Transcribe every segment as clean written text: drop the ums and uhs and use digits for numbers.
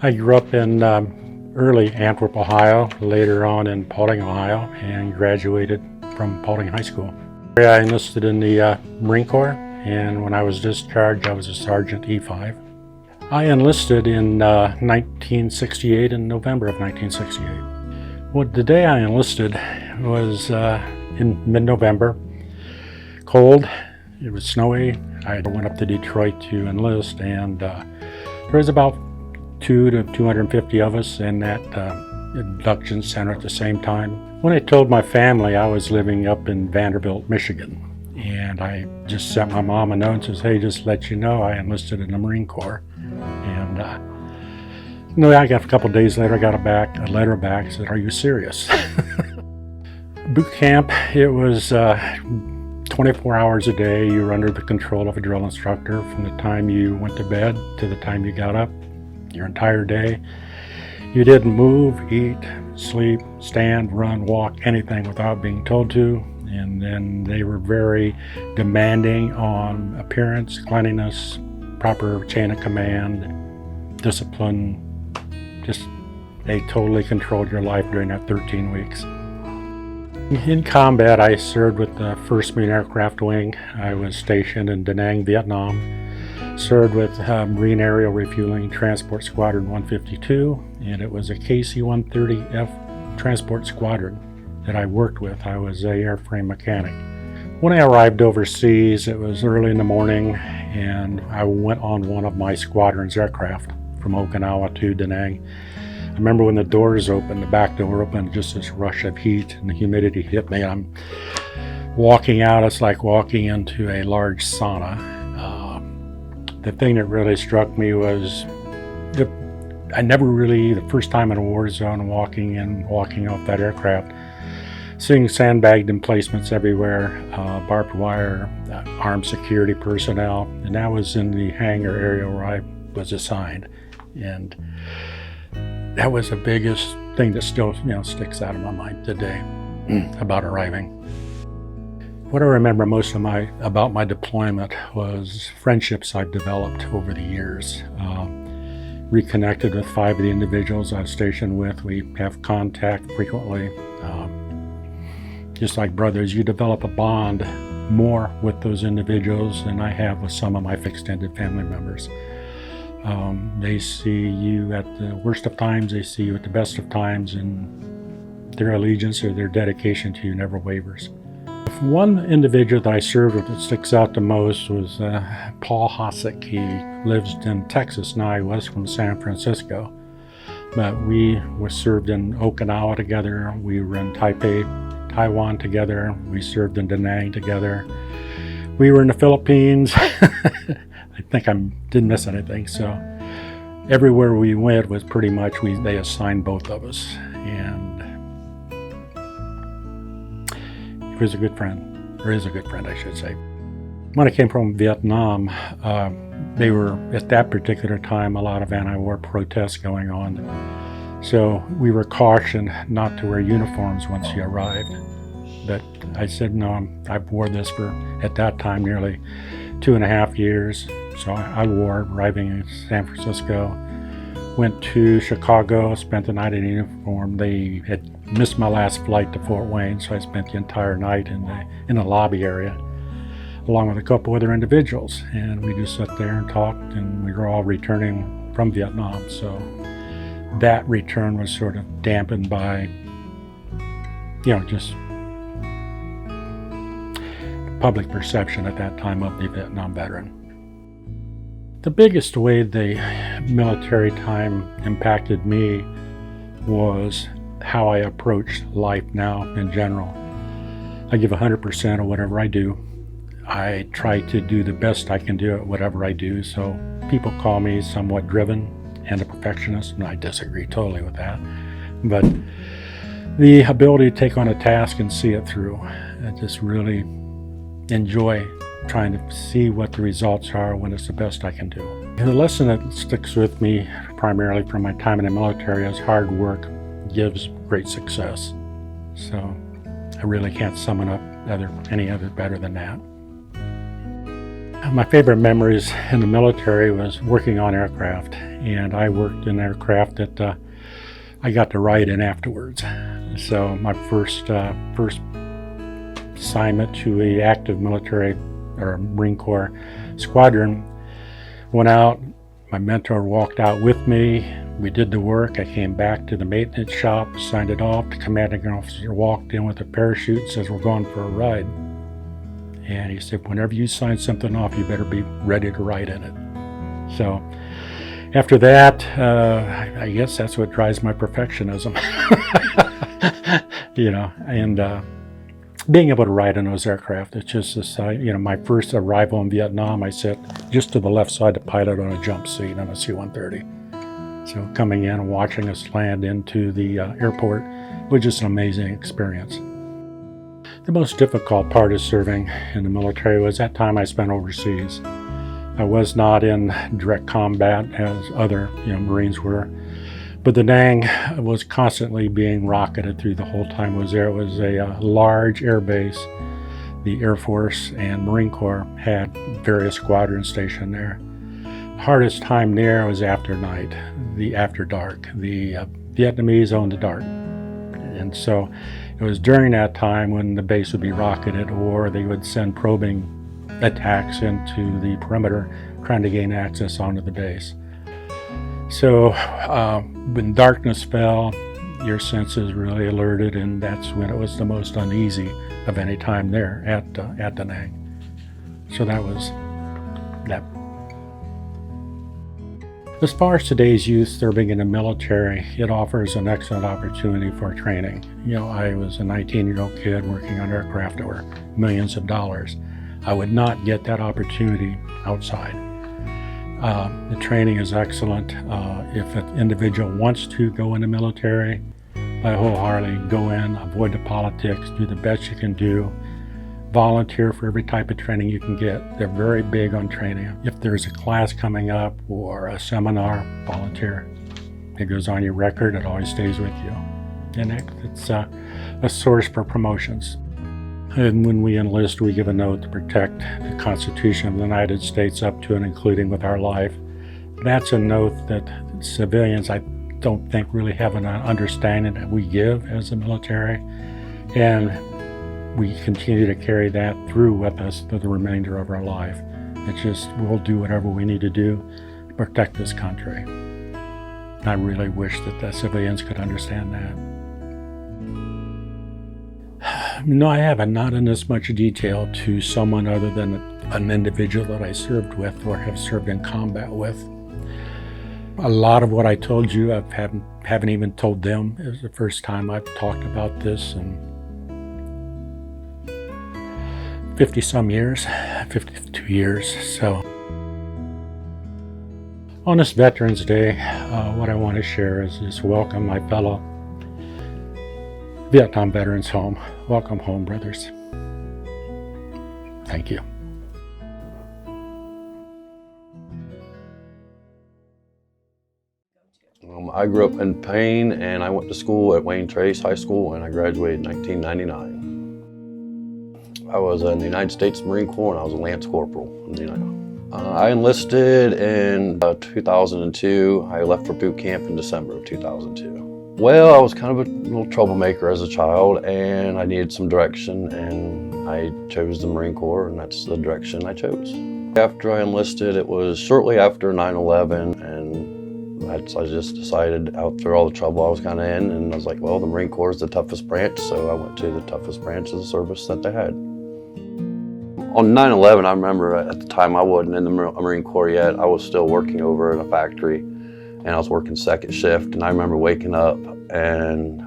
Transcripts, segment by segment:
I grew up in early Antwerp, Ohio, later on in Paulding, Ohio, and graduated from Paulding High School. I enlisted in the Marine Corps, and when I was discharged, I was a Sergeant E5. I enlisted in 1968, in November of 1968. Well, the day I enlisted was in mid-November, cold, it was snowy. I went up to Detroit to enlist, and there was about 200 to 250 of us in that induction center at the same time. When I told my family I was living up in Vanderbilt, Michigan, and I just sent my mom a note and says, "Hey, just let you know I enlisted in the Marine Corps." And I got a couple days later, I got a letter back, said, "Are you serious?" Boot camp, it was 24 hours a day. You were under the control of a drill instructor from the time you went to bed to the time you got up, your entire day. You didn't move, eat, sleep, stand, run, walk, anything without being told to. And then they were very demanding on appearance, cleanliness, proper chain of command, discipline. Just, they totally controlled your life during that 13 weeks. In combat, I served with the 1st Marine Aircraft Wing. I was stationed in Da Nang, Vietnam. Served with Marine Aerial Refueling Transport Squadron 152, and it was a KC-130F transport squadron that I worked with. I was an airframe mechanic. When I arrived overseas, it was early in the morning, and I went on one of my squadron's aircraft from Okinawa to Da Nang. I remember when the doors opened, the back door opened, just this rush of heat and the humidity hit me. I'm walking out, it's like walking into a large sauna. The thing that really struck me was I never really, the first time in a war zone, walking off that aircraft, seeing sandbagged emplacements everywhere, barbed wire, armed security personnel, and that was in the hangar area where I was assigned. And that was the biggest thing that still sticks out of my mind today about arriving. What I remember most about my deployment was friendships I've developed over the years. Reconnected with 5 of the individuals I was stationed with. We have contact frequently. Just like brothers, you develop a bond more with those individuals than I have with some of my extended family members. They see you at the worst of times, they see you at the best of times, and their allegiance or their dedication to you never wavers. One individual that I served with that sticks out the most was Paul Hosick. He lives in Texas now. He was from San Francisco. But we were served in Okinawa together. We were in Taipei, Taiwan together. We served in Da Nang together. We were in the Philippines. I think I didn't miss anything. So everywhere we went was pretty much, they assigned both of us. And he was a good friend, or is a good friend, I should say. When I came from Vietnam, they were, at that particular time, a lot of anti-war protests going on. So we were cautioned not to wear uniforms once you arrived. But I said, no, I've wore this for, at that time, nearly 2.5 years. So I wore, arriving in San Francisco. Went to Chicago, spent the night in uniform. They had missed my last flight to Fort Wayne, so I spent the entire night in the lobby area, along with a couple other individuals. And we just sat there and talked, and we were all returning from Vietnam. So that return was sort of dampened by, just public perception at that time of the Vietnam veteran. The biggest way the military time impacted me was how I approach life now in general. I give 100% of whatever I do. I try to do the best I can do at whatever I do. So people call me somewhat driven and a perfectionist, and I disagree totally with that. But the ability to take on a task and see it through, I just really enjoy trying to see what the results are when it's the best I can do. And the lesson that sticks with me primarily from my time in the military is hard work gives great success. So I really can't sum it up any other better than that. My favorite memories in the military was working on aircraft, and I worked in aircraft that I got to ride in afterwards. So my first assignment to a active military or Marine Corps squadron, went out, my mentor walked out with me, we did the work, I came back to the maintenance shop, signed it off, the commanding officer walked in with a parachute and says, "We're going for a ride." And he said, "Whenever you sign something off, you better be ready to ride in it." So after that, I guess that's what drives my perfectionism. And being able to ride in those aircraft, it's just this, my first arrival in Vietnam, I sat just to the left side of the pilot on a jump seat on a C-130. So coming in and watching us land into the airport was just an amazing experience. The most difficult part of serving in the military was that time I spent overseas. I was not in direct combat as other Marines were, but the Nang was constantly being rocketed through the whole time I was there. It was a large air base. The Air Force and Marine Corps had various squadrons stationed there. The hardest time there was after night, after dark. The Vietnamese owned the dark. And so it was during that time when the base would be rocketed, or they would send probing attacks into the perimeter trying to gain access onto the base. So when darkness fell, your senses really alerted, and that's when it was the most uneasy of any time there at Da Nang. So that was that. As far as today's youth serving in the military, it offers an excellent opportunity for training. I was a 19-year-old kid working on aircraft that were millions of dollars. I would not get that opportunity outside. The training is excellent. If an individual wants to go in the military, I wholeheartedly go in, avoid the politics, do the best you can do, volunteer for every type of training you can get. They're very big on training. If there's a class coming up or a seminar, volunteer. It goes on your record, it always stays with you. And it's a source for promotions. And when we enlist, we give a note to protect the Constitution of the United States up to and including with our life. That's a note that civilians, I don't think, really have an understanding that we give as the military. And we continue to carry that through with us for the remainder of our life. It's just, we'll do whatever we need to do to protect this country. I really wish that the civilians could understand that. No, I haven't, not in this much detail to someone other than an individual that I served with or have served in combat with. A lot of what I told you, I haven't even told them. It was the first time I've talked about this in 50-some years, 52 years. So on this Veterans Day, what I want to share is just welcome my fellow Vietnam veterans home. Welcome home, brothers. Thank you. I grew up in Payne, and I went to school at Wayne Trace High School, and I graduated in 1999. I was in the United States Marine Corps, and I was a Lance Corporal. I enlisted in 2002. I left for boot camp in December of 2002. Well, I was kind of a little troublemaker as a child, and I needed some direction, and I chose the Marine Corps, and that's the direction I chose. After I enlisted, it was shortly after 9/11, and I just decided, after all the trouble I was kind of in, and I was like, well, the Marine Corps is the toughest branch, so I went to the toughest branch of the service that they had. On 9/11, I remember at the time I wasn't in the Marine Corps yet. I was still working over in a factory, and I was working second shift, and I remember waking up and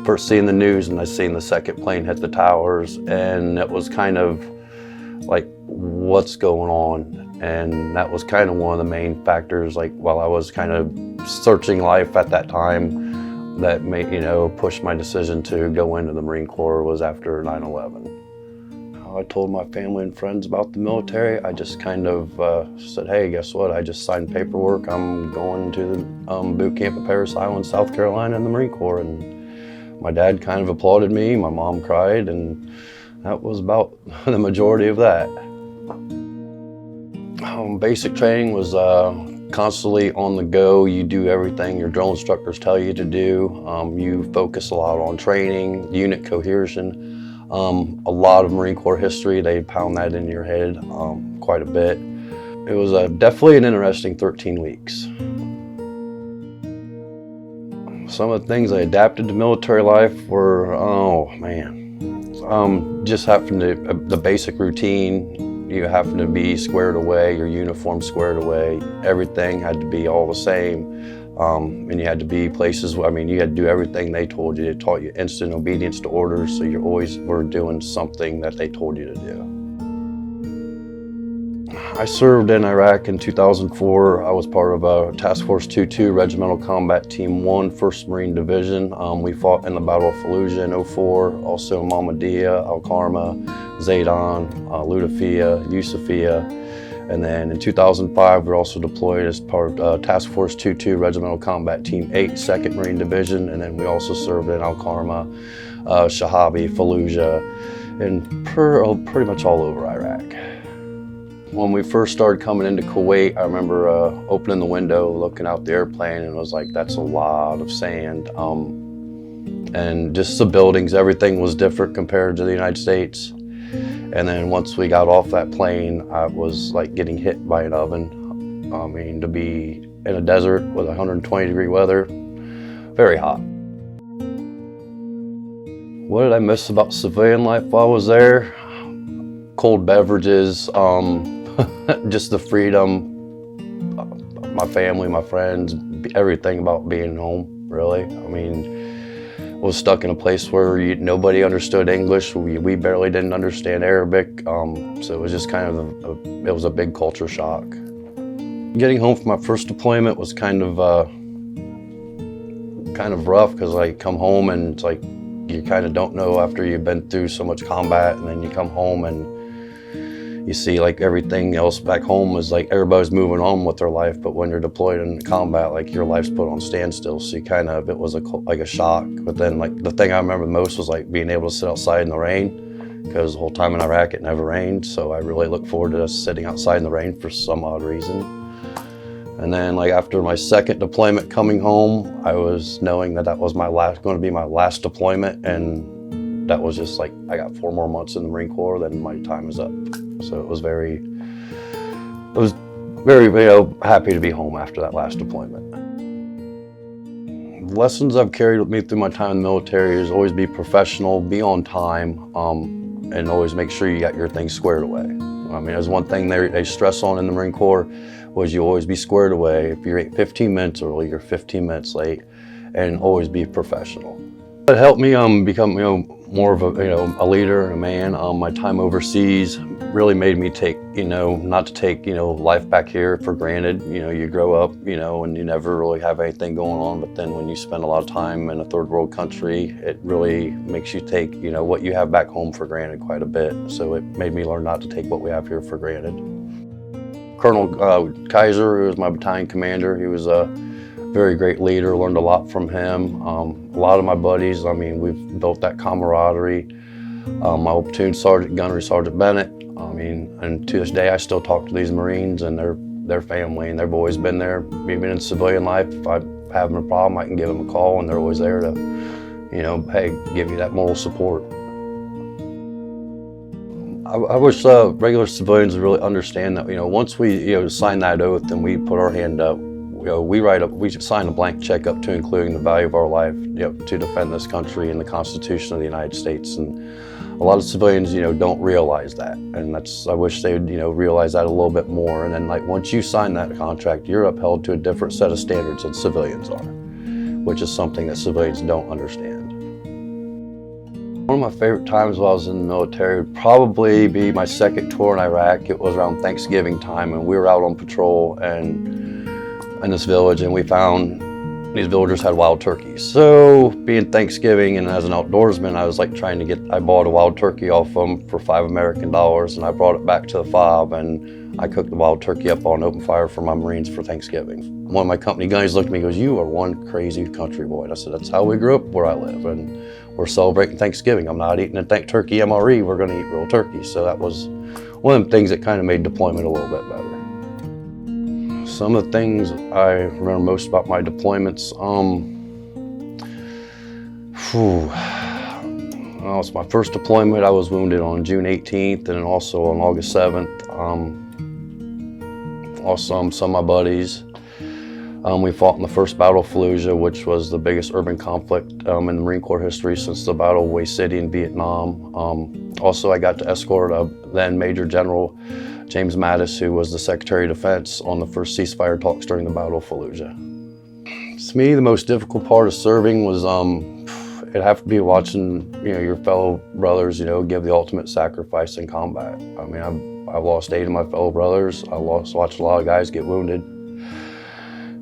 first seeing the news, and I seen the second plane hit the towers, and it was kind of like, what's going on? And that was kind of one of the main factors, like while I was kind of searching life at that time, that made, pushed my decision to go into the Marine Corps was after 9/11. I told my family and friends about the military. I just kind of said, hey, guess what? I just signed paperwork. I'm going to the boot camp at Parris Island, South Carolina in the Marine Corps. And my dad kind of applauded me. My mom cried, and that was about the majority of that. Basic training was constantly on the go. You do everything your drill instructors tell you to do. You focus a lot on training, unit cohesion, a lot of Marine Corps history. They pound that into your head quite a bit. It was definitely an interesting 13 weeks. Some of the things I adapted to military life were, oh man, just having to, the basic routine. You having to be squared away, your uniform squared away. Everything had to be all the same. And you had to be places, I mean, you had to do everything they told you. It taught you instant obedience to orders, so you always were doing something that they told you to do. I served in Iraq in 2004. I was part of Task Force 2-2, Regimental Combat Team 1, 1st Marine Division. We fought in the Battle of Fallujah in 2004, also in Mahmudiyah, Al-Karma, Zaydan, Lutafia, Yusufia. And then in 2005, we were also deployed as part of Task Force 2-2, Regimental Combat Team 8, 2nd Marine Division. And then we also served in Al-Karma, Shahabi, Fallujah, and pretty much all over Iraq. When we first started coming into Kuwait, I remember opening the window, looking out the airplane, and it was like, that's a lot of sand. And just the buildings, everything was different compared to the United States. And then once we got off that plane, I was like getting hit by an oven. I mean, to be in a desert with 120-degree weather, very hot. What did I miss about civilian life while I was there? Cold beverages, just the freedom, my family, my friends, everything about being home, really. I mean, I was stuck in a place where nobody understood English. We barely didn't understand Arabic, so it was just kind of, it was a big culture shock. Getting home from my first deployment was kind of rough, because I come home and it's like, you kind of don't know after you've been through so much combat, and then you come home and you see like everything else back home is like everybody's moving on with their life, but when you're deployed in combat, like your life's put on standstill. So you kind of, it was like a shock. But then like the thing I remember the most was like being able to sit outside in the rain, because the whole time in Iraq it never rained. So I really look forward to sitting outside in the rain for some odd reason. And then like after my second deployment coming home, I was knowing that that was going to be my last deployment, and that was just like, I got 4 more months in the Marine Corps, then my time is up. So it was very, happy to be home after that last deployment. The lessons I've carried with me through my time in the military is always be professional, be on time, and always make sure you got your things squared away. I mean, there's one thing they stress on in the Marine Corps, was you always be squared away. If you're 15 minutes early, you're 15 minutes late, and always be professional. It helped me become, more of a leader and a man. My time overseas really made me take, not to take, life back here for granted. You grow up, and you never really have anything going on, but then when you spend a lot of time in a third world country, it really makes you take, what you have back home for granted quite a bit. So it made me learn not to take what we have here for granted. Colonel Kaiser, who was my battalion commander, he was a very great leader, learned a lot from him. A lot of my buddies, I mean, we've built that camaraderie. My old platoon sergeant, Gunnery Sergeant Bennett, I mean, and to this day I still talk to these Marines and their family, and they've always been there. Even in civilian life, if I'm having a problem, I can give them a call, and they're always there to, hey, give you that moral support. I wish regular civilians would really understand that, once we, sign that oath and we put our hand up, we sign a blank check up to including the value of our life, to defend this country and the Constitution of the United States. And a lot of civilians, don't realize that. And I wish they would, realize that a little bit more. And then like, once you sign that contract, you're upheld to a different set of standards than civilians are, which is something that civilians don't understand. One of my favorite times while I was in the military would probably be my second tour in Iraq. It was around Thanksgiving time, and we were out on patrol in this village, and we found these villagers had wild turkeys. So being Thanksgiving and as an outdoorsman, I was like I bought a wild turkey off them for $5 American, and I brought it back to the fob, and I cooked the wild turkey up on open fire for my Marines for Thanksgiving. One of my company guys looked at me and goes, "You are one crazy country boy." And I said, "That's how we grew up where I live, and we're celebrating Thanksgiving. I'm not eating a turkey MRE, we're gonna eat real turkey." So that was one of the things that kind of made deployment a little bit better. Some of the things I remember most about my deployments, well, it's my first deployment. I was wounded on June 18th and also on August 7th. Also, some of my buddies. We fought in the first Battle of Fallujah, which was the biggest urban conflict in the Marine Corps history since the Battle of Way City in Vietnam. Also, I got to escort then Major General James Mattis, who was the Secretary of Defense, on the first ceasefire talks during the Battle of Fallujah. To me, the most difficult part of serving was it'd have to be watching, your fellow brothers, give the ultimate sacrifice in combat. I mean, I've lost 8 of my fellow brothers. I watched a lot of guys get wounded.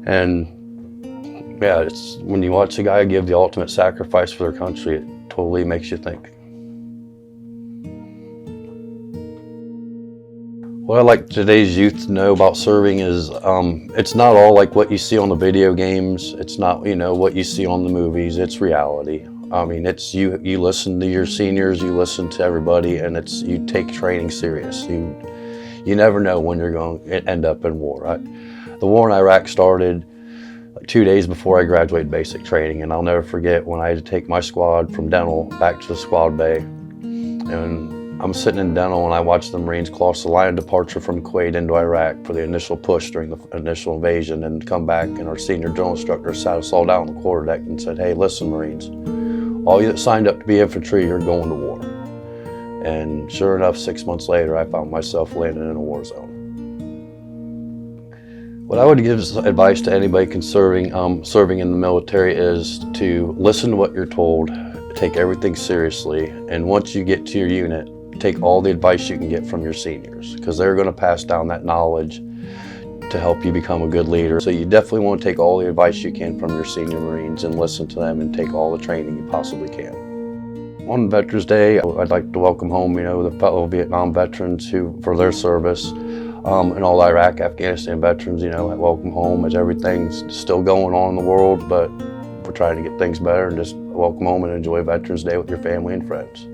And yeah, it's when you watch a guy give the ultimate sacrifice for their country, it totally makes you think. What I'd like today's youth to know about serving is it's not all like what you see on the video games. It's not, what you see on the movies. It's reality. I mean, it's you listen to your seniors, you listen to everybody, and you take training serious. You never know when you're going to end up in war. The war in Iraq started like 2 days before I graduated basic training, and I'll never forget when I had to take my squad from Dental back to the squad bay. And I'm sitting in Dental and I watched the Marines cross the line of departure from Kuwait into Iraq for the initial push during the initial invasion, and come back, and our senior drill instructor sat us all down on the quarterdeck and said, "Hey, listen, Marines, all you that signed up to be infantry, you're going to war." And sure enough, 6 months later, I found myself landing in a war zone. What I would give as advice to anybody serving in the military is to listen to what you're told, take everything seriously, and once you get to your unit, take all the advice you can get from your seniors, because they're going to pass down that knowledge to help you become a good leader. So you definitely want to take all the advice you can from your senior Marines and listen to them and take all the training you possibly can. On Veterans Day, I'd like to welcome home, the fellow Vietnam veterans for their service. And all Iraq, Afghanistan veterans, welcome home, as everything's still going on in the world, but we're trying to get things better, and just welcome home and enjoy Veterans Day with your family and friends.